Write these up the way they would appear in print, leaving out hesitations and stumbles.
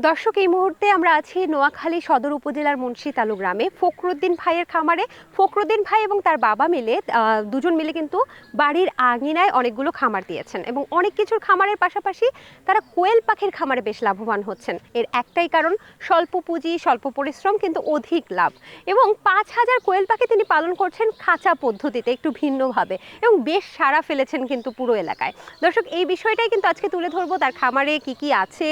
দর্শক, এই মুহূর্তে আমরা আছি নোয়াখালী সদর উপজেলার মুন্সিতালু গ্রামে ফখরুদ্দিন ভাইয়ের খামারে। ফখরুদ্দিন ভাই এবং তার বাবা মিলে দুজন মিলে কিন্তু বাড়ির আঙিনায় অনেকগুলো খামার দিয়েছেন এবং অনেক কিছুর খামারের পাশাপাশি তারা কোয়েল পাখির খামারে বেশ লাভবান হচ্ছেন। এর একটাই কারণ, স্বল্প পুঁজি, স্বল্প পরিশ্রম, কিন্তু অধিক লাভ। এবং 5,000 কোয়েল পাখি তিনি পালন করছেন খাঁচা পদ্ধতিতে, একটু ভিন্নভাবে, এবং বেশ সাড়া ফেলেছেন কিন্তু পুরো এলাকায়। দর্শক, এই বিষয়টাই কিন্তু আজকে তুলে ধরবো। তার খামারে কি কি আছে,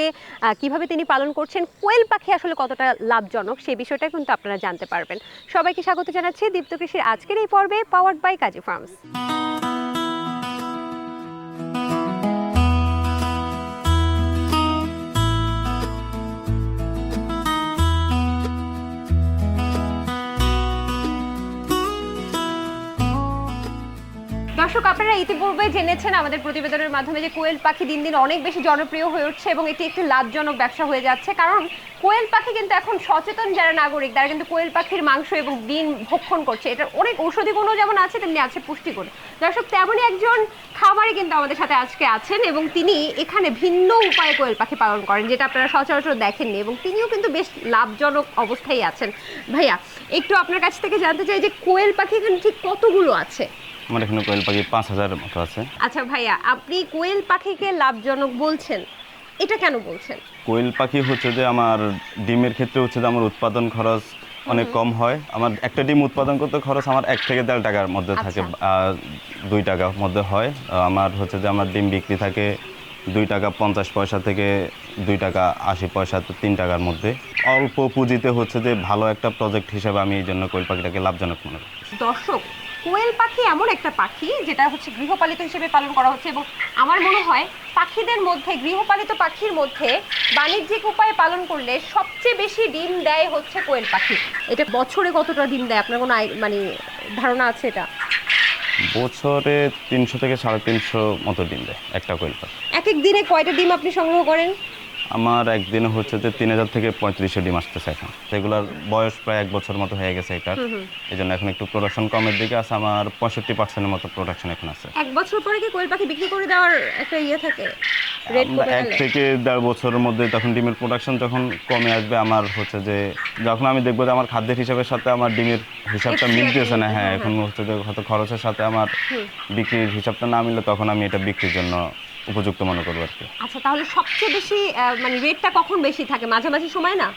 কিভাবে তিনি পালন করছেন, কোয়েল পাখি আসলে কতটা লাভজনক, সেই বিষয়টা কিন্তু আপনারা জানতে পারবেন। সবাইকে স্বাগত জানাচ্ছি দীপ্ত কৃষির আজকের এই পর্বে, পাওয়ার্ড বাই কাজী ফার্মস। দর্শক, আপনারা ইতিপূর্বে জেনেছেন আমাদের প্রতিবেদনের মাধ্যমে যে কোয়েল পাখি দিন দিন অনেক বেশি জনপ্রিয় হয়ে উঠছে এবং এটি একটি লাভজনক ব্যবসা হয়ে যাচ্ছে। কারণ কোয়েল পাখি কিন্তু এখন সচেতন যারা নাগরিক, তারা কিন্তু কোয়েল পাখির মাংস এবং ডিম ভক্ষণ করছে। এটার অনেক ঔষধি গুণও যেমন আছে, তেমনি আছে পুষ্টিগুণ। দর্শক, তেমনই একজন খামারি কিন্তু আমাদের সাথে আজকে আছেন এবং তিনি এখানে ভিন্ন উপায়ে কোয়েল পাখি পালন করেন, যেটা আপনারা সচরাচর দেখেননি, এবং তিনিও কিন্তু বেশ লাভজনক অবস্থায় আছেন। ভাইয়া, একটু আপনার কাছ থেকে জানতে চাই যে কোয়েল পাখি এখানে ঠিক কতগুলো আছে? আমার এখানে কোয়েল পাখি 5,000 মতো আছে। আচ্ছা ভাইয়া, আপনি কোয়েল পাখিকে লাভজনক বলছেন, এটা কেন বলছেন? কোয়েল পাখি হচ্ছে যে আমার ডিমের ক্ষেত্রে হচ্ছে যে আমার উৎপাদন খরচ অনেক কম হয়। আমার একটা ডিম উৎপাদন করতে খরচ আমার 1 থেকে 1.5 টাকার মধ্যে থাকে, 2 টাকার মধ্যে হয়। আমার হচ্ছে যে আমার ডিম বিক্রি থাকে 2 টাকা 50 পয়সা থেকে 2 টাকা 80 পয়সা, 3 টাকার মধ্যে। অল্প পুঁজিতে হচ্ছে যে ভালো একটা প্রজেক্ট হিসেবে আমি এই জন্য কোয়েল পাখিটাকে লাভজনক মনে করি। দর্শক, কোয়েল পাখি এমন একটা পাখি যেটা হচ্ছে গৃহপালিত হিসেবে পালন করা হচ্ছে, এবং আমার মনে হয় পাখিদের মধ্যে, গৃহপালিত পাখির মধ্যে বাণিজ্যিক উপায়ে পালন করলে সবচেয়ে বেশি ডিম দেয় হচ্ছে কোয়েল পাখি। এটা বছরে কতটা ডিম দেয়, আপনার কোনো মানে ধারণা আছে এটা? বছরে 300 থেকে 350 মতো ডিম দেয় একটা কোয়েল পাখি। এক এক দিনে কয়টা ডিম আপনি সংগ্রহ করেন? আমার একদিনে হচ্ছে যে 3,000 থেকে 3500 ডিম আসতেছে এখন। সেগুলোর বয়স প্রায় 1 বছর মতো হয়ে গেছে এটার, এই জন্য এখন একটু প্রোডাকশন কমের দিকে আছে। আমার 65%-এর মতো প্রোডাকশন এখন আছে। 1 বছর পরে কি কোয়েল পাখি বিক্রি করে দেওয়ার একটা ইয়ে থাকে? রেট আমরা কমে 1 গেলে? থেকে 1.5 বছরের মধ্যে তখন ডিমের প্রোডাকশন যখন কমে আসবে, আমার হচ্ছে যে যখন আমি দেখবো যে আমার খাদ্যের হিসাবের সাথে আমার ডিমের হিসাবটা মিলতেছে না, হ্যাঁ, এখন হচ্ছে যে হয়তো খরচের সাথে আমার বিক্রির হিসাবটা না মিললে তখন আমি এটা বিক্রির জন্য উপযুক্ত মনে করবো আর কি। আচ্ছা, তাহলে সবচেয়ে বেশি মানে রেটটা কখন বেশি থাকে? মাঝামাঝি সময় না?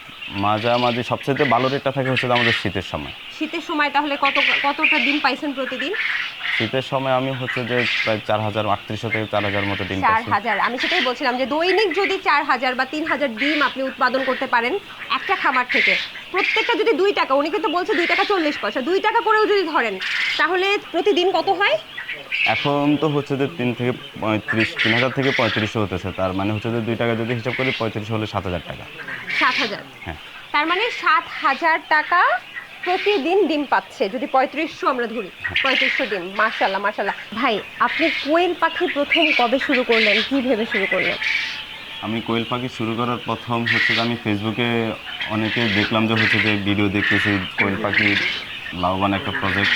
মাঝামাঝি সবচেয়ে ভালো রেটটা থাকে হচ্ছে আমাদের শীতের সময়। শীতের সময় তাহলে কতটা ডিম পাইছেন প্রতিদিন? শীতের সময় আমি হচ্ছে যে প্রায় 4,000, 3800 থেকে 4,000 মতো ডিম পাচ্ছি। 4,000? আমি সেটাই বলছিলাম যে দৈনিক যদি 4,000 বা 3,000 ডিম আপনি উৎপাদন করতে পারেন একটা খামার থেকে, প্রত্যেকটা যদি 2 টাকা, উনি কিন্তু বলছে 2 টাকা 40 পয়সা, 2 টাকা করেও যদি ধরেন, তাহলে প্রতিদিন কত হয়? এখন তো হচ্ছে যে 3,000 থেকে 3500 হতেছে। তার মানে হচ্ছে যে 2 টাকা যদি হিসাব করি 35 হলে 7,000 টাকা। 7,000? হ্যাঁ। তার মানে 7,000 টাকা প্রতিদিন ডিম পাচ্ছে, যদি 3500 আমরা ধরি। 3500 ডিম, মাশাআল্লাহ মাশাআল্লাহ। ভাই, আপনি কোয়েল পাখি প্রথম কবে শুরু করলেন, কি ভেবে শুরু করলেন? আমি কোয়েল পাখি শুরু করার প্রথম হচ্ছে যে আমি ফেসবুকে অনেকে দেখলাম যে হচ্ছে যে ভিডিও দেখতেছি কোয়েল পাখির লাভবান একটা প্রজেক্ট।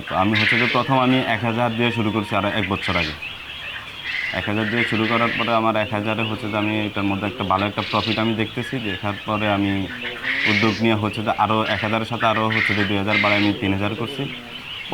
তো আমি হচ্ছে যে প্রথম আমি 1,000 দিয়ে শুরু করছি আর 1 বছর আগে। 1,000 দিয়ে শুরু করার পরে আমার 1,000-এ হচ্ছে যে আমি এটার মধ্যে একটা ভালো একটা প্রফিট আমি দেখতেছি। দেখার পরে আমি উদ্যোগ নিয়ে হচ্ছে যে আরও 1,000-এর সাথে আরও হচ্ছে যে 2,000 বাড়ায় আমি 3,000 করছি।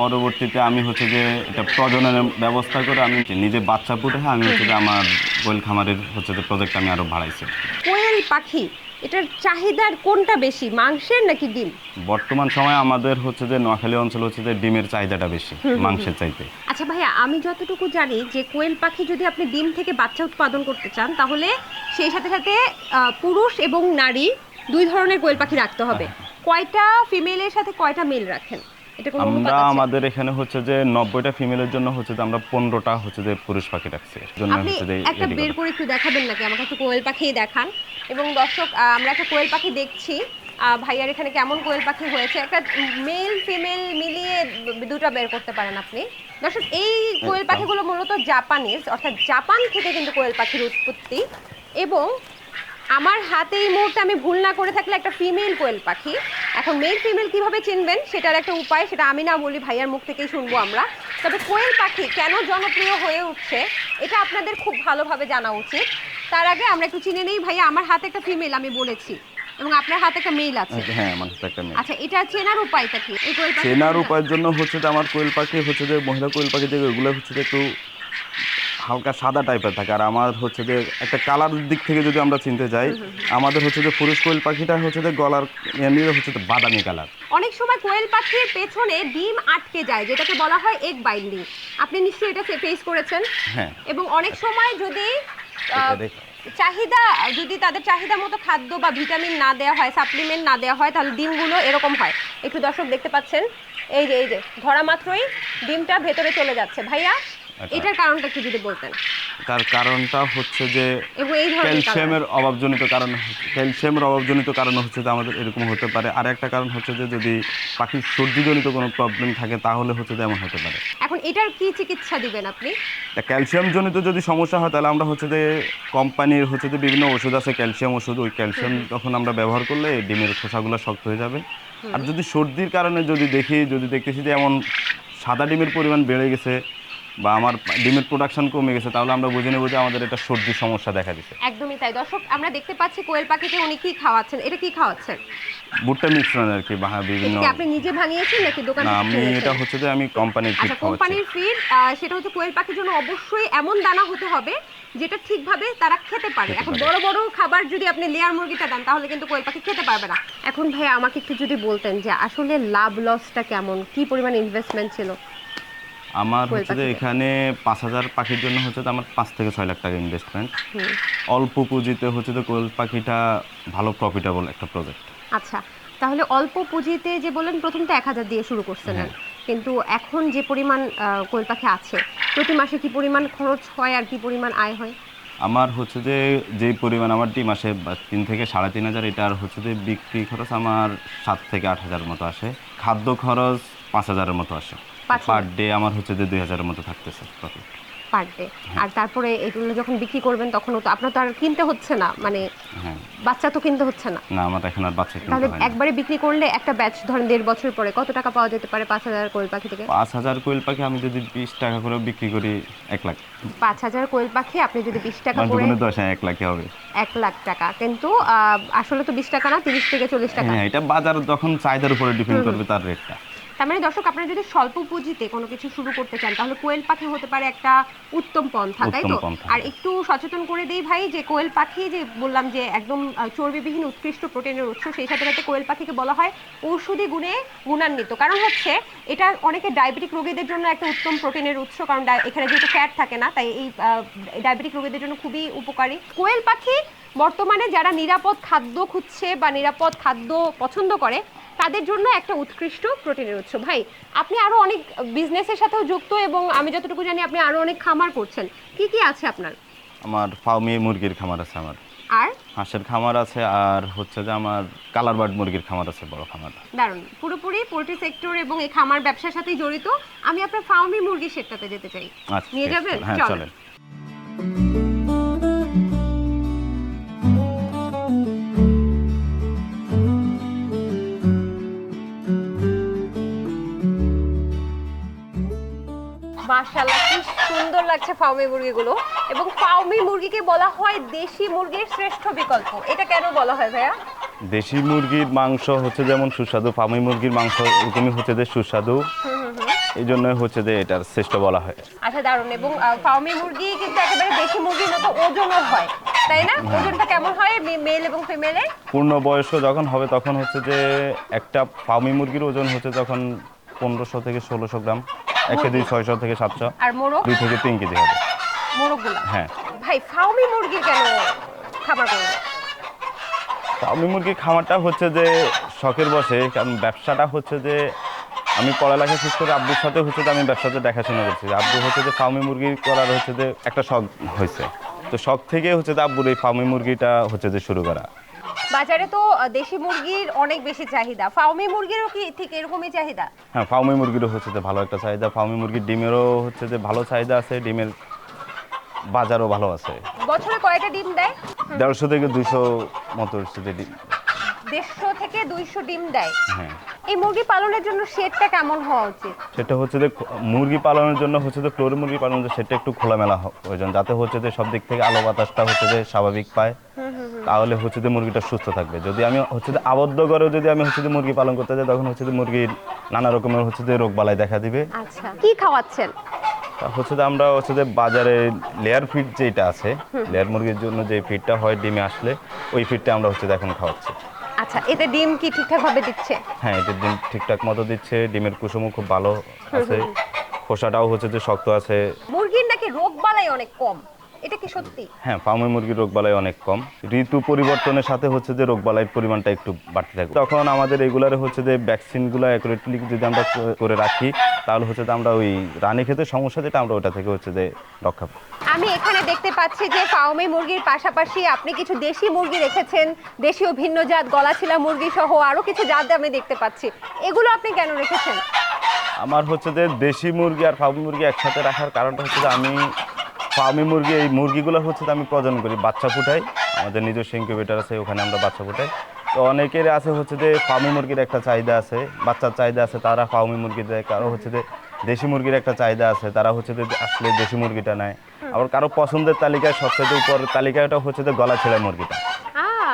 পরবর্তীতে আমি হচ্ছে যে এটা প্রজননের ব্যবস্থা করে আমি নিজে বাচ্চা ফুটে আমি হচ্ছে যে আমার কোয়েল খামারের হচ্ছে যে প্রজেক্ট আমি আরও বাড়াইছি। কোয়েল পাখি এটার চাহিদার কোনটা বেশি, মাংসের নাকি ডিম? বর্তমান সময়ে আমাদের হচ্ছে যে নোয়াখালী অঞ্চল হচ্ছে যে ডিমের চাহিদাটা বেশি মাংসের চাইতে। আচ্ছা ভাইয়া, আমি যতটুকু জানি যে কোয়েল পাখি যদি আপনি ডিম থেকে বাচ্চা উৎপাদন করতে চান, তাহলে সেই সাথে সাথে পুরুষ এবং নারী 2 ধরনের কোয়েল পাখি রাখতে হবে। কয়টা ফিমেলের সাথে কয়টা মেল রাখেন? এটা কোনো অনুপাত আমরা আছে? আমাদের এখানে হচ্ছে যে 90টা ফিমেলের জন্য হচ্ছে যে আমরা 15টা হচ্ছে যে পুরুষ পাখি রাখছি। জন্য আপনি হচ্ছে যে একটা বের করে একটু দেখাবেন নাকি? আমার কাছে কোয়েল পাখিই দেখান। এবং দর্শক, আমরা একটা কোয়েল পাখি দেখছি। ভাইয়ার এখানে কেমন কোয়েল পাখি হয়েছে, একটা মেল ফিমেল মিলিয়ে দুটো বের করতে পারেন আপনি। দর্শক, এই কোয়েল পাখিগুলো মূলত জাপানিজ, অর্থাৎ জাপান থেকে কিন্তু কোয়েল পাখির উৎপত্তি। এবং আমার হাতে এই মুহূর্তে, আমি ভুল না করে থাকলে, একটা ফিমেল কোয়েল পাখি। এখন মেল ফিমেল কিভাবে চিনবেন সেটার একটা উপায়, সেটা আমি না বলি, ভাইয়ার মুখ থেকেই শুনবো আমরা। তবে কোয়েল পাখি কেন জনপ্রিয় হয়ে উঠছে এটা আপনাদের খুব ভালোভাবে জানা উচিত। তার আগে আমরা একটু চিনে নেই ভাইয়া, আমার হাতে একটা ফিমেল আমি বলেছি এবং আপনার হাতে একটা মেল আছে। হ্যাঁ আমার হাতে একটা মেয়ে। আচ্ছা, এটা চেনার উপায়টা কি? এই কোয়েল পাখি চেনার উপায়ের জন্য হচ্ছে যে আমার কোয়েল পাখি হচ্ছে যে মহিলা কোয়েল পাখি যে ওগুলো হচ্ছে যে একটু হালকা সাদা টাইপের থাকে, আর আমার হচ্ছে যে একটা কালার দিক থেকে যদি আমরা চিনতে যাই, আমাদের হচ্ছে যে পুরুষ কোয়েল পাখিটা হচ্ছে যে গলার এমনি হচ্ছে যে বাদামি কালার। অনেক সময় কোয়েল পাখির পেছনে ডিম আটকে যায়, যেটাকে বলা হয় এগ বাইন্ডিং। আপনি নিশ্চয়ই এটা ফেস করেছেন। হ্যাঁ। এবং অনেক সময় যদি এটা দেখ। যদি তাদের চাহিদা মতো খাদ্য বা ভিটামিন না দেওয়া হয়, সাপ্লিমেন্ট না দেওয়া হয়, তাহলে ডিমগুলো এরকম হয়। একটু দর্শক দেখতে পাচ্ছেন, এই যে ধরা মাত্রই ডিমটা ভেতরে চলে যাচ্ছে। ভাইয়া আচ্ছা। এটার কারণটা একটু যদি বলতেন। তার কারণটা হচ্ছে যে এবং এই ধরনের ক্যালসিয়ামের অভাবজনিত কারণ, ক্যালসিয়ামের অভাবজনিত কারণ হচ্ছে যে আমাদের এরকম হতে পারে। আর একটা কারণ হচ্ছে যে যদি পাখির সর্দিজনিত কোনো প্রবলেম থাকে তাহলে হচ্ছে যে এমন হতে পারে। এখন এটার কি চিকিৎসা দিবেন আপনি? ক্যালসিয়ামজনিত যদি সমস্যা হয় তাহলে আমরা হচ্ছে যে কোম্পানির হচ্ছে যে বিভিন্ন ওষুধ আছে, ক্যালসিয়াম ওষুধ, ওই ক্যালসিয়াম তখন আমরা ব্যবহার করলে ডিমের খোসাগুলো শক্ত হয়ে যাবে। আর যদি সর্দির কারণে যদি দেখতেছি যে এমন সাদা ডিমের পরিমাণ বেড়ে গেছে বা আমার ডিমের প্রোডাকশন কমে গেছে, তাহলে আমরা বুঝে নেব যে আমাদের এটা সর্দির সমস্যা দেখা দিচ্ছে। একদমই তাই। দর্শক আমরা দেখতে পাচ্ছি কোয়েল পাখিকে উনি কি খাওয়াচ্ছেন। এটা কি খাওয়াচ্ছেন? ভুট্টা মিশ্রণ আর কি, বিভিন্ন। এটা কি আপনি নিজে বানিয়েছেন নাকি দোকান না, থেকে আমি কিনেছেন? এটা হচ্ছে যে আমি কোম্পানির ফিড আচ্ছা, খাওয়াচ্ছি। কোম্পানির ফিড। সেটা হচ্ছে কোয়েল পাখির জন্য অবশ্যই এমন দানা হতে হবে যেটা ঠিকভাবে তারা খেতে পারে। এখন বড় বড় খাবার যদি আপনি লেয়ার মুরগিটা দেন তাহলে কিন্তু কোয়েল পাখি খেতে পারবে না। এখন ভাই আমাকে একটু যদি বলতেন যে আসলে লাভ লসটা কেমন, কি পরিমাণ ইনভেস্টমেন্ট ছিল? আমার হচ্ছে যে এখানে 5,000 পাখির জন্য হচ্ছে যে আমার 5 থেকে 6 লাখ টাকা ইনভেস্টমেন্ট। অল্প পুঁজিতে হচ্ছে যে কোয়েল পাখিটা ভালো প্রফিটেবল একটা প্রজেক্ট। আচ্ছা, তাহলে অল্প পুঁজিতে যে বললেন প্রথম তো 1,000 দিয়ে শুরু করছেন, কিন্তু এখন যে পরিমাণ কোয়েল পাখি আছে, প্রতি মাসে কি পরিমাণ খরচ হয় আর কি পরিমাণ আয় হয়? আমার হচ্ছে যে যেই পরিমাণ আমার মাসে 3 থেকে 3,500, এটার হচ্ছে যে বিক্রি খরচ আমার 7 থেকে 8,000 মতো আসে। খাদ্য খরচ 5,000-এর মতো আসে। পার ডে আমার হচ্ছে যে 2,000-এর মতো থাকতেছে প্রফিট পার ডে। আর তারপরে এগুলো যখন বিক্রি করবেন তখন তো আপনার তো আর কিনতে হচ্ছে না, মানে বাচ্চা তো কিনতে হচ্ছে না। না, আমার এখন আর বাচ্চা কিনতে তাহলে হয় না। একবারে বিক্রি করলে একটা ব্যাচ ধরেন 1.5 বছর পরে কত টাকা পাওয়া যেতে পারে 5,000 কোয়েল পাখি থেকে? 5,000 কোয়েল পাখি আমি যদি 20 টাকা করে বিক্রি করি 1 লাখ। 5,000 কোয়েল পাখি আপনি যদি 20 টাকা করে, 10 1 লাখই হবে। 1 লাখ টাকা। কিন্তু আসলে তো 20 টাকা না, 30 থেকে 40 টাকা। হ্যাঁ, এটা বাজার যখন চাহিদার উপরে ডিপেন্ড করবে তার রেটটা। তার মানে দর্শক, আপনারা যদি স্বল্প পুঁজিতে কোনো কিছু শুরু করতে চান তাহলে কোয়েল পাখি হতে পারে একটা উত্তম পন্থা, তাই তো? আর একটু সচেতন করে দেই ভাই, যে কোয়েল পাখি যে বললাম যে একদম চর্বিবিহীন উৎকৃষ্ট প্রোটিনের উৎস, সেই সাথে সাথে কোয়েল পাখিকে বলা হয় ঔষধি গুণে গুণান্বিত। কারণ হচ্ছে এটা অনেকে ডায়াবেটিক রোগীদের জন্য একটা উত্তম প্রোটিনের উৎস, কারণ এখানে যেহেতু ফ্যাট থাকে না, তাই এই ডায়াবেটিক রোগীদের জন্য খুবই উপকারী। কোয়েল পাখি বর্তমানে যারা নিরাপদ খাদ্য খুঁজছে বা নিরাপদ খাদ্য পছন্দ করে তাদের জন্য একটা উৎকৃষ্ট প্রোটিনের উৎস। ভাই আপনি আরো অনেক বিজনেসের সাথেও যুক্ত এবং আমি যতটুকু জানি আপনি আরো অনেক খামার করছেন, কি কি আছে আপনার? আমার ফার্মে মুরগির খামার আছে, আমার আর হাঁসের খামার আছে, আর হচ্ছে যে আমার কালার বার্ড মুরগির খামার আছে, বড় খামার। দারুণ, পুরোপুরি পোল্ট্রি সেক্টর এবং এই খামার ব্যবসার সাথেই জড়িত। আমি আপনার ফার্মে মুরগি সেটটাতে যেতে চাই, নিয়ে যাবেন? হ্যাঁ, চলেন। মাশাআল্লাহ, কি সুন্দর লাগছে ফার্মি মুরগিগুলো। এবং ফার্মি মুরগিকে বলা হয় দেশি মুরগির শ্রেষ্ঠ বিকল্প। এটা কেন বলা হয় ভাইয়া? দেশি মুরগির মাংস হচ্ছে যেমন সুস্বাদু, ফার্মি মুরগির মাংস এরকমই হচ্ছে যে সুস্বাদু, এই জন্য হচ্ছে যে এটার শ্রেষ্ঠ বলা হয়। আচ্ছা, দারুণ। এবং ফার্মি মুরগি কিন্তু একেবারে দেশি মুরগির মতো ওজনও হয়, তাই না? ওজনটা কেমন হয় মেল এবং ফিমেলের? পূর্ণ বয়স্ক যখন হবে তখন হচ্ছে যে একটা ফার্মি মুরগির ওজন হচ্ছে যখন 1500 থেকে 1600 গ্রাম, 1 কেজি 600 থেকে 700, আর মোরগ 2 থেকে 3 কেজি হবে মোরগগুলো। হ্যাঁ। ভাই ফার্মি মুরগি কেন খাবার করবেন? ফার্মি মুরগির খামারটা হচ্ছে যে শখের বসে, কারণ ব্যবসাটা হচ্ছে যে আমি পড়ালেখা শেষ করে আব্বুর সাথে হচ্ছে যে আমি ব্যবসাতে দেখাশোনা করছি। আব্বু হচ্ছে যে ফার্মি মুরগি করার হচ্ছে যে একটা শখ হয়েছে, তো শখ থেকে হচ্ছে যে আব্বুর এই ফার্মি মুরগিটা হচ্ছে যে শুরু করা। বাজারে তো দেশি মুরগির অনেক বেশি চাহিদা, ফার্মি মুরগিরও কি ঠিক এরকমই চাহিদা? হ্যাঁ, ফার্মি মুরগিরও হচ্ছে যে ভালো একটা চাহিদা। ফার্মি মুরগির ডিমেরও হচ্ছে যে ভালো চাহিদা আছে, ডিমের বাজারও ভালো আছে। বছরে কয়টা ডিম দেয়? 150 থেকে 200 মতো হচ্ছে যে ডিম। 150 থেকে 200 ডিম দেয়। হ্যাঁ। এই মুরগি পালনের জন্য শেডটা কেমন হওয়া উচিত? সেটা হচ্ছে যে মুরগি পালনের জন্য হচ্ছে যে ফ্লোরে মুরগি পালনের জন্য সেটা একটু খোলামেলা প্রয়োজন, যাতে হচ্ছে যে সব দিক থেকে আলো বাতাসটা হচ্ছে যে স্বাভাবিক পায়, তাহলে হচ্ছে যে মুরগিটা সুস্থ থাকবে। যদি আমি হচ্ছে যে আবদ্ধ করে যদি আমি হচ্ছে যে মুরগি পালন করতে যাই, তখন হচ্ছে যে মুরগির নানা রকমের হচ্ছে যে রোগবালাই দেখা দিবে। আচ্ছা, কি খাওয়াচ্ছেন? তা হচ্ছে যে আমরা হচ্ছে যে বাজারে লেয়ার ফিড যেটা আছে, লেয়ার মুরগির জন্য যে ফিডটা হয় ডিমে আসলে, ওই ফিডটা আমরা হচ্ছে যে এখন খাওয়াচ্ছি। আচ্ছা, এতে ডিম কি ঠিকঠাকভাবে দিচ্ছে? হ্যাঁ, এটা ডিম ঠিকঠাক মতো দিচ্ছে, ডিমের কুসুমও খুব ভালো আছে, খোসাটাও হচ্ছে যে শক্ত আছে। মুরগির নাকি রোগ বালাই অনেক কম, এটা কি সত্যি? হ্যাঁ, ফার্মে মুরগির রোগবালাই অনেক কম। ঋতু পরিবর্তনের সাথে হচ্ছে যে রোগবালাইয়ের পরিমাণটা একটু বাড়তে থাকে। তখন আমাদের রেগুলারে হচ্ছে যে ভ্যাকসিনগুলো অ্যাকুরেটলি যদি আমরা করে রাখি, তাহলে হচ্ছে যে আমরা ওই রানীক্ষেতের সমস্যা যেটা, আমরা ওটা থেকে হচ্ছে যে রক্ষা পাই। আমি এখানে দেখতে পাচ্ছি যে ফার্মে মুরগির পাশাপাশি আপনি কিছু দেশি মুরগি রেখেছেন, দেশীয় ভিন্ন জাত গলাছিলা মুরগি সহ আরো কিছু জাত আমি দেখতে পাচ্ছি। এগুলো আপনি কেন রেখেছেন? আমার হচ্ছে যে দেশি মুরগি আর ফার্মি মুরগি একসাথে রাখার কারণটা হচ্ছে যে আমি ফার্মি মুরগি, এই মুরগিগুলো হচ্ছে যে আমি প্রজনন করি, বাচ্চা ফুটাই, আমাদের নিজস্ব ইনকিউবেটর আছে, ওখানে আমরা বাচ্চা ফুটাই। তো অনেকের আছে হচ্ছে যে ফার্মি মুরগির একটা চাহিদা আছে, বাচ্চার চাহিদা আছে, তারা ফার্মি মুরগি দেয়। কারো হচ্ছে যে দেশি মুরগির একটা চাহিদা আছে, তারা হচ্ছে যে আসলে দেশি মুরগিটা নেয়। আবার কারো পছন্দের তালিকায় সবচেয়ে উপরের তালিকাটা হচ্ছে যে গলা ছেঁড়া মুরগিটা।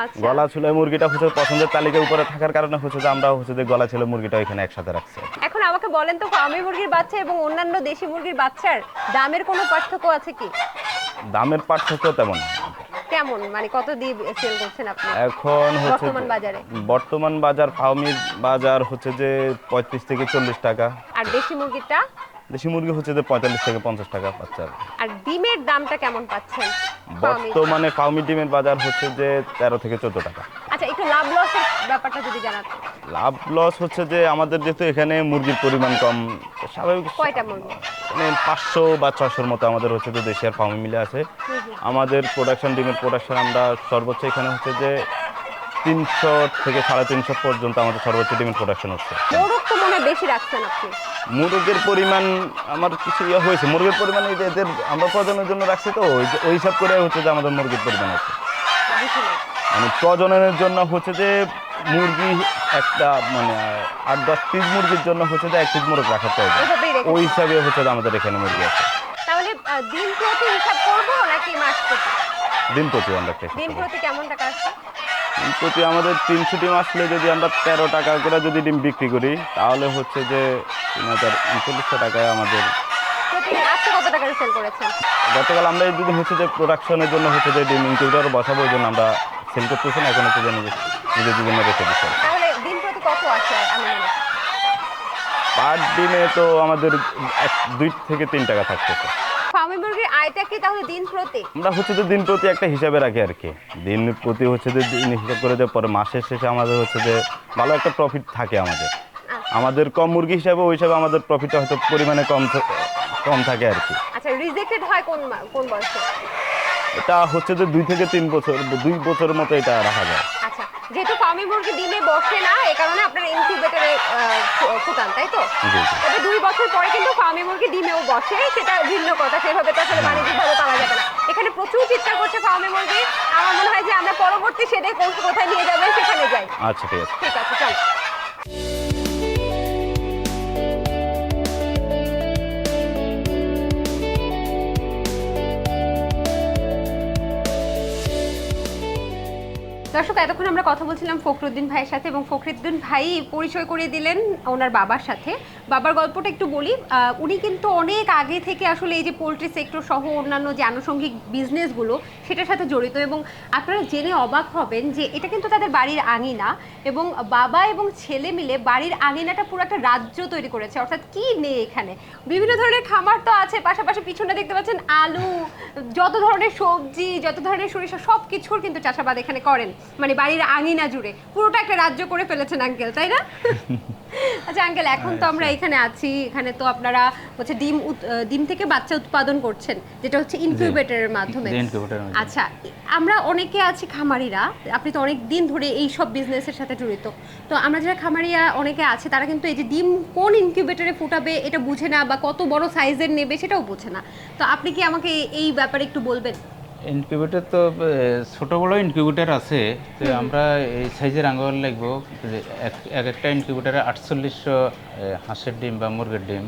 আচ্ছা, গলা ছেঁড়া মুরগিটা হচ্ছে পছন্দের তালিকায় উপরে থাকার কারণে হচ্ছে যে আমরা হচ্ছে যে গলা ছেঁড়া মুরগিটা এখানে একসাথে রাখছি। এখন আমাকে বলেন তো, ফার্মে মুরগির বাচ্চা এবং অন্যান্য দেশি মুরগির বাচ্চার দামের কোনো পার্থক্য আছে কি? দামের পার্থক্য তেমন না। কেমন, মানে কত দিয়ে সেল করছেন আপনি এখন হচ্ছে বর্তমান বাজারে? বর্তমান বাজার ফার্মির বাজার হচ্ছে যে 35 থেকে 40 টাকা, আর দেশি মুরগিটা? দেশি মুরগি হচ্ছে যে 45 থেকে 50 টাকা বাচ্চার। আর ডিমের দামটা কেমন পাচ্ছেন? বর্তমানে ফার্মি ডিমের বাজার হচ্ছে যে 13 থেকে 14 টাকা। আচ্ছা, একটু লাভ লসের ব্যাপারটা যদি জানাতেন। লাভ লস হচ্ছে যে আমাদের যেহেতু এখানে মুরগির পরিমাণ কম, স্বাভাবিক কয়টা মুরগি? মানে 500 বা 600-র মতো আমাদের হচ্ছে যে দেশি আর ফার্মি মিলে আছে। আমাদের প্রোডাকশন, ডিমের প্রোডাকশন আমরা সর্বোচ্চ এখানে হচ্ছে যে 300 থেকে 350 পর্যন্ত আমাদের সর্বোচ্চ ডিমের প্রোডাকশন হচ্ছে। মোরগ তো মনে হয় বেশি রাখছেন আপনি। মুরগের পরিমাণ আমার কিছু ইয়ে হয়েছে, মুরগির পরিমাণ এদের আমরা প্রজননের জন্য রাখছি, তো ওই হিসাব করে হচ্ছে যে আমাদের মুরগির পরিমাণ আছে। বুঝলেন? মানে প্রজননের জন্য হচ্ছে যে মুরগি একটা মানে 8-10 পিস মুরগির জন্য হচ্ছে যে 1 পিস মোরগ রাখা প্রয়োজন। এভাবেই রেখেছেন? ওই হিসাবে হচ্ছে যে আমাদের এখানে মুরগি আছে। তাহলে দিন প্রতি হিসাব করবো নাকি মাস প্রতি? দিন প্রতি আমরা দিন প্রতি কেমন টাকা আসছে? দিন প্রতি আমাদের 300 ডিম আসলে যদি আমরা 13 টাকা করে যদি ডিম বিক্রি করি, তাহলে হচ্ছে যে 3039 টাকায় আমাদের। প্রতিদিন আজকে কত টাকার সেল করেছেন? গতকাল আমরা এই দুদিন হচ্ছে যে প্রোডাকশনের জন্য হচ্ছে যে ডিম ইনকিউবেটর বসাবো, ওই জন্য আমরা সেল করতেছি না, এখন হচ্ছে যে নিজের জন্য রেখে দিচ্ছি। তাহলে দিন প্রতি কত আসে? আমি পার ডিমে তো আমাদের 2 থেকে 3 টাকা থাকতেছে। ফার্মি মুরগির আয়টা কি তাহলে দিন প্রতি? আমরা হচ্ছে যে দিন প্রতি একটা হিসাবে রাখি আর কি, দিন প্রতি হচ্ছে যে দিন হিসাব করে যে পরে মাসের শেষে আমাদের হচ্ছে যে ভালো একটা প্রফিট থাকে আমাদের। আমাদের কম মুরগি হিসাবে ওই হিসাবে আমাদের প্রফিটটা হয়তো পরিমাণে কম থাকে আর কি। আচ্ছা, রিজেক্টেড হয় কোন বয়সে? এটা হচ্ছে যে 2 থেকে 3 বছর, 2 বছরের মতো এটা রাখা যায়। আচ্ছা, যেহেতু ফার্মি মুরগি ডিমে বসে না, এই কারণে আপনারা ইনকিউবেটরে ফুটান, তাই তো? জি জি। তবে 2 বছর পরে কিন্তু ফার্মি মুরগি ডিমেও বসে, সেটা ভিন্ন কথা। সেভাবে তো আসলে বাণিজ্যিকভাবে পাওয়া যাবে না। এখানে প্রচুর চিৎকার করছে ফার্মি মুরগি। আমার মনে হয় যে আমরা পরবর্তী সেটে কোথায় নিয়ে যাবেন সেখানে যাই। আচ্ছা, ঠিক আছে। ঠিক আছে, চল। দর্শক, এতক্ষণ আমরা কথা বলছিলাম ফখরুদ্দিন ভাইয়ের সাথে, এবং ফখরুদ্দিন ভাই পরিচয় করিয়ে দিলেন ওনার বাবার সাথে। বাবার গল্পটা একটু বলি। উনি কিন্তু অনেক আগে থেকে আসলে এই যে পোলট্রি সেক্টর সহ অন্যান্য যে আনুষঙ্গিক বিজনেসগুলো সেটার সাথে জড়িত, এবং আপনারা জেনে অবাক হবেন যে এটা কিন্তু তাদের বাড়ির আঙিনা, এবং বাবা এবং ছেলে মিলে বাড়ির আঙিনাটা পুরো একটা রাজ্য তৈরি করেছে। অর্থাৎ কি নেই এখানে, বিভিন্ন ধরনের খামার তো আছে, পাশাপাশি পিছনে দেখতে পাচ্ছেন আলু, যত ধরনের সবজি, যত ধরনের সরিষা, সব কিছুর কিন্তু চাষাবাদ এখানে করেন। মানে বাড়ির আঙিনা জুড়ে পুরোটা একটা রাজ্য করে ফেলেছেন আঙ্কেল, তাই না? আচ্ছা আঙ্কেল, এখন তো আমরা এখানে আছি, এখানে তো আপনারা হচ্ছে ডিম থেকে বাচ্চা উৎপাদন করছেন, যেটা হচ্ছে ইনকিউবেটরের মাধ্যমে। আচ্ছা, আমরা অনেকে আছি খামারিরা, আপনি তো অনেক দিন ধরে এই সব বিজনেসের সাথে জড়িত, তো আমরা যারা খামারিয়া অনেকে আছে, তারা কিন্তু এই যে ডিম কোন ইনকিউবেটরে ফুটাবে এটা বুঝে না, বা কত বড় সাইজের নেবে সেটাও বুঝে না। তো আপনি কি আমাকে এই ব্যাপারে একটু বলবেন? ইনকিউবেটর তো ছোট বড় ইনকিউবেটর আছে, তো আমরা এই সাইজের আঙ্গুর লাগবো। এক একটা ইনকিউবেটারে 4800 হাঁসের ডিম বা মুরগির ডিম,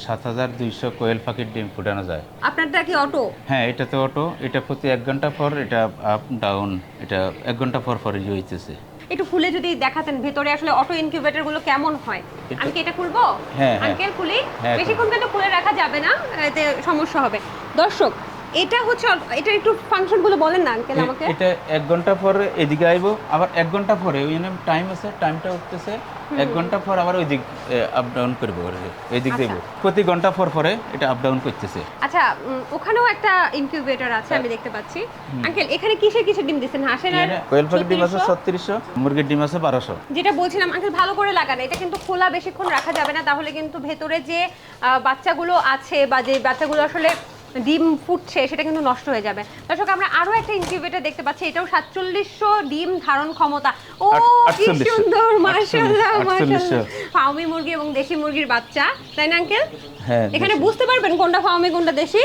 7200 কোয়েল পাখির ডিম ফুটানো যায়। আপনারটা কি অটো? হ্যাঁ, এটা তো অটো। এটা প্রতি 1 ঘন্টা পর এটা আপ ডাউন, এটা 1 ঘন্টা পর পর হইতেছে। একটু খুলে যদি দেখাতেন ভেতরে আসলে অটো ইনকিউবেটর গুলো কেমন হয়। আমি কি এটা খুলবো? হ্যাঁ, হ্যাঁ। আঙ্কেল খুলি? হ্যাঁ, বেশিক্ষণ কিন্তু খুলে রাখা যাবে না, এতে সমস্যা হবে। দর্শক, এটা হচ্ছে এটা একটু ফাংশন গুলো বলেন না আঙ্কেল আমাকে। এটা 1 ঘন্টা পরে এদিকে আইবো, আবার 1 ঘন্টা পরে ওই টাইম আছে, টাইমটা উঠতেছে। 1 ঘন্টা পর আবার ওই দিক আপ ডাউন করবো, ওই দিক দেবো। প্রতি ঘন্টা পর পরে এটা আপ ডাউন করতেছে। আচ্ছা, ওখানেও একটা ইনকিউবেটর আছে আমি দেখতে পাচ্ছি। আঙ্কেল এখানে কিসের কিসের ডিম দিচ্ছেন? হাঁসের আর কোয়েল পাখির ডিম আছে 3600, মুরগির ডিম আছে 1200। যেটা বলছিলাম আঙ্কেল, ভালো করে লাগান। এটা কিন্তু খোলা বেশিক্ষণ রাখা যাবে না, তাহলে কিন্তু ভেতরে যে বাচ্চাগুলো আছে বা যে বাচ্চাগুলো আসলে ডিম ফুটছে সেটা কিন্তু নষ্ট হয়ে যাবে। দর্শক, আমরা আরো একটা ইনকিউবেটর দেখতে পাচ্ছি, এটাও 4700 ডিম ধারণ ক্ষমতা। ও কি 4800 সুন্দর, মাশাআল্লাহ 4800 মাশাআল্লাহ। ফার্মি মুরগি এবং দেশি মুরগির বাচ্চা, তাই না আঙ্কেল? হ্যাঁ, এখানে বুঝতে পারবেন কোনটা ফার্মি কোনটা দেশি?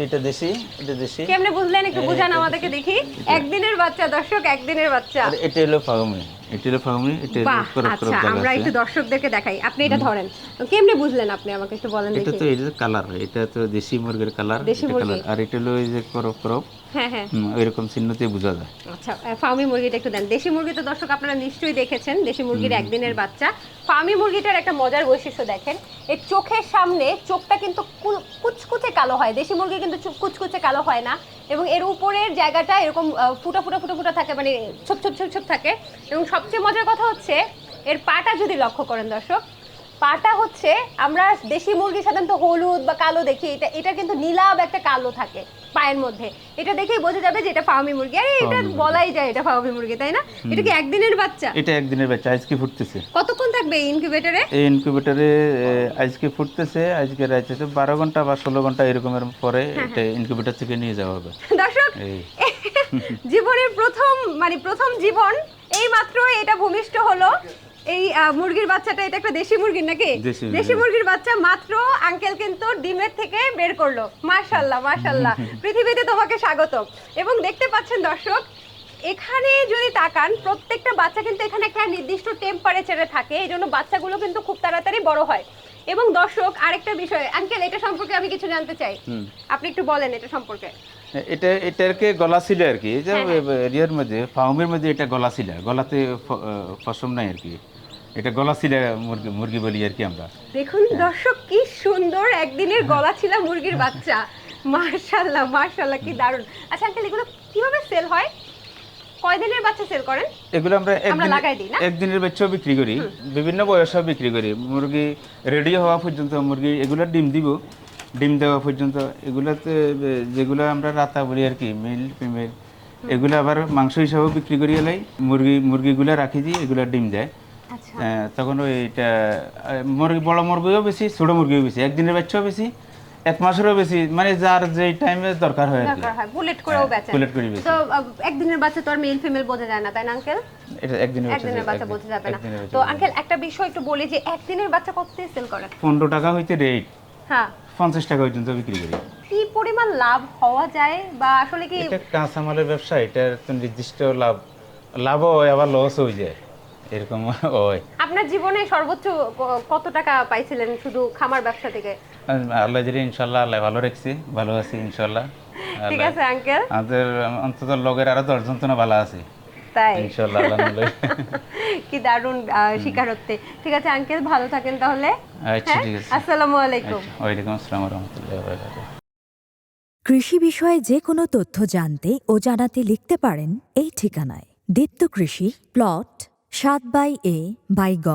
এটা দেশি, এটা দেশি। কেমনে বুঝলেন একটু বুঝান আমাদেরকে দেখি। একদিনের বাচ্চা দর্শক, একদিনের বাচ্চা। আর এটা হলো ফার্মি, এটা হলো ফার্মি, এটা বাহ, করপ করপ আচ্ছা, দাগ আমরা আছে। একটু দর্শকদেরকে দেখাই। আপনি এটা ধরেন, কেমনে বুঝলেন আপনি আমাকে একটু বলেন এটা দেখি। তো এই যে কালার, এটা তো দেশি মুরগির কালার, দেশি এটা মুরগি। কালার। আর এটা হলো এই যে করপ করপ, হ্যাঁ হ্যাঁ। ওইরকম চিহ্নতে বোঝা যায়। আচ্ছা, ফার্মি মুরগিটা একটু দেন। দেশি মুরগি তো দর্শক আপনারা নিশ্চয়ই দেখেছেন, দেশি মুরগির একদিনের বাচ্চা। ফার্মি মুরগিটার একটা মজার বৈশিষ্ট্য দেখেন, এর চোখের সামনে চোখটা কিন্তু কুচকুচে কালো হয়। দেশি মুরগি কিন্তু কুচকুচে কালো হয় না, এবং এর উপরের জায়গাটা এরকম ফুটা ফুটা ফুটা ফুটা থাকে, মানে ছোপ ছোপ ছোপ ছোপ থাকে। এবং সবচেয়ে মজার কথা হচ্ছে এর পাটা যদি লক্ষ্য করেন দর্শক, পাটা হচ্ছে, আমরা দেশি মুরগি সাধারণত হলুদ বা কালো দেখি, এটা কিন্তু নীলাভ একটা কালো থাকে পায়ের মধ্যে। এটা দেখেই বোঝা যাবে যে এটা ফার্মি মুরগি। আরে এটা বলাই যায় এটা ফার্মি মুরগি, তাই না? এটা কি একদিনের বাচ্চা? এটা একদিনের বাচ্চা, আজকে ফুটতেছে। কতক্ষণ থাকবে এই ইনকিউবেটরে? এই ইনকিউবেটরে আজকে ফুটতেছে, আজকে রাইতে 12 ঘন্টা বা 16 ঘন্টা এরকমের পরে এটা ইনকিউবেটর থেকে নিয়ে যাওয়া হবে। দর্শক, এই জীবনের প্রথম জীবন এই মাত্র এটা ভূমিষ্ঠ হলো। এই মুরগির বাচ্চাটা, এটা একটা দেশি মুরগির নাকি? দেশি মুরগির বাচ্চা মাত্র আঙ্কেল কিন্তু ডিমের থেকে বের করলো। মাশাআল্লাহ মাশাআল্লাহ, পৃথিবীতে তোমাকে স্বাগত। এবং দেখতে পাচ্ছেন দর্শক, এখানে যদি তাকান, প্রত্যেকটা বাচ্চা কিন্তু এখানে একটা নির্দিষ্ট টেম্পারেচারে থাকে, এই জন্য বাচ্চাগুলো কিন্তু খুব তাড়াতাড়ি বড় হয়। এবং দর্শক, আরেকটা বিষয় আঙ্কেল, এটা সম্পর্কে আমি কিছু জানতে চাই, আপনি একটু বলেন এটা সম্পর্কে। এটাকে গলা ছিল আর কি, যে রিয়ার মধ্যে ফার্মের মধ্যে এটা গলা ছিল, গলাতে পশম নাই আর কি, এটা গলা ছিল মুরগি বলি আর কি আমরা। দেখুন দর্শক, কি সুন্দর একদিনের গলা ছিল মুরগির বাচ্চা। মাশাআল্লাহ মাশাআল্লাহ, কি দারুণ। আচ্ছা আঙ্কেল, এগুলো কিভাবে সেল হয়? কয়দিনের বাচ্চা সেল করেন? এগুলো আমরা লাগাই দিই না? একদিনের বাচ্চাও বিক্রি করি, বিভিন্ন বয়সেও বিক্রি করি। মুরগি রেডি হওয়া পর্যন্ত, মুরগি এগুলো ডিম দিব, ডিম দেওয়া পর্যন্ত। এগুলোতে যেগুলো আমরা রাতা বলি আর কি, মেল ফিমেল, এগুলো আবার মাংস হিসাবেও বিক্রি করি। এলাই মুরগিগুলো রাখি দিই, এগুলো ডিম দেয়। তখন ওইটা মুরগি, বড় মুরগিও বেশি, ছোট মুরগিও বেশি, একদিনের বাচ্চাও বেশি, 1 মাসেরও বেশি, মানে যার যে টাইমে দরকার হয় আর কি। বুলেট করেও বেচেন? বুলেট করে বেশি। তো একদিনের বাচ্চা তো আর মেল ফিমেল বোঝা যায় না, তাই না আঙ্কেল? এটা একদিনের বাচ্চা বোঝা যাবে না। তো আঙ্কেল, একটা বিষয় একটু বলি যে একদিনের বাচ্চা কত দিয়ে সেল করেন? 15 টাকা হইতে রেট, হ্যাঁ 50 টাকা পর্যন্ত বিক্রি করি। কি পরিমাণ লাভ হওয়া যায়, বা আসলে কি? এটা কাঁচামালের ব্যবসা, এটার তো নির্দিষ্ট লাভ হয়, আবার লস হয়ে যায়, এরকম হয়। আপনার জীবনে সর্বোচ্চ কত টাকা পাইছিলেন শুধু খামার ব্যবসা থেকে? আল্লাহ জানি, ইনশাল্লাহ আল্লাহ ভালো রাখছি, ভালো আছি ইনশাল্লাহ। ঠিক আছে আঙ্কেল, আমাদের অন্তত লগের আরো 10 জন তো না ভালো আছে, তাই ইনশাল্লাহ আল্লাহ নামে। কি দারুণ স্বীকারোক্তি। ঠিক আছে আঙ্কেল, ভালো থাকেন তাহলে। আচ্ছা ঠিক আছে, আসসালামু আলাইকুম। ওয়ালাইকুম আসসালাম ওয়া রাহমাতুল্লাহি ওয়া বারাকাতুহু। কৃষি বিষয়ে যে কোনো তথ্য জানতে ও জানাতে লিখতে পারেন এই ঠিকানায়। দীপ্ত কৃষি, প্লট 7/A/গ,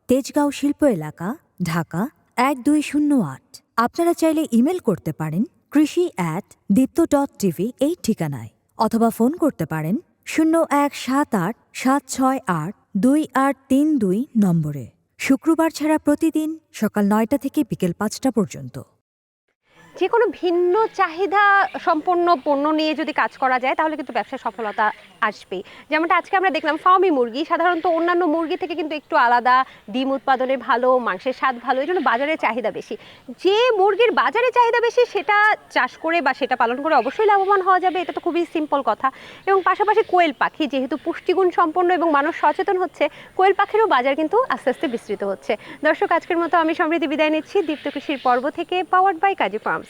তেজগাঁও শিল্প এলাকা, ঢাকা 1208। আপনারা চাইলে ইমেল করতে পারেন krishi@dipto.tv এই ঠিকানায়, অথবা ফোন করতে পারেন 0178-768-2832 নম্বরে। শুক্রবার ছাড়া প্রতিদিন সকাল 9টা থেকে বিকেল 5টা পর্যন্ত। যে কোনো ভিন্ন চাহিদা সম্পন্ন পণ্য নিয়ে যদি কাজ করা যায় তাহলে কিন্তু ব্যবসায় সফলতা আসবেই। যেমনটা আজকে আমরা দেখলাম ফার্মি মুরগি সাধারণত অন্যান্য মুরগি থেকে কিন্তু একটু আলাদা, ডিম উৎপাদনে ভালো, মাংসের স্বাদ ভালো, এই জন্য বাজারে চাহিদা বেশি। যে মুরগির বাজারে চাহিদা বেশি সেটা চাষ করে বা সেটা পালন করে অবশ্যই লাভবান হওয়া যাবে, এটা তো খুবই সিম্পল কথা। এবং পাশাপাশি কোয়েল পাখি যেহেতু পুষ্টিগুণ সম্পন্ন এবং মানুষ সচেতন হচ্ছে, কোয়েল পাখিরও বাজার কিন্তু আস্তে আস্তে বিস্তৃত হচ্ছে। দর্শক, আজকের মতো আমি সমৃদ্ধি বিদায় নিচ্ছি দীপ্ত কৃষির পর্ব থেকে, পাওয়ার্ড বাই কাজী ফার্মস।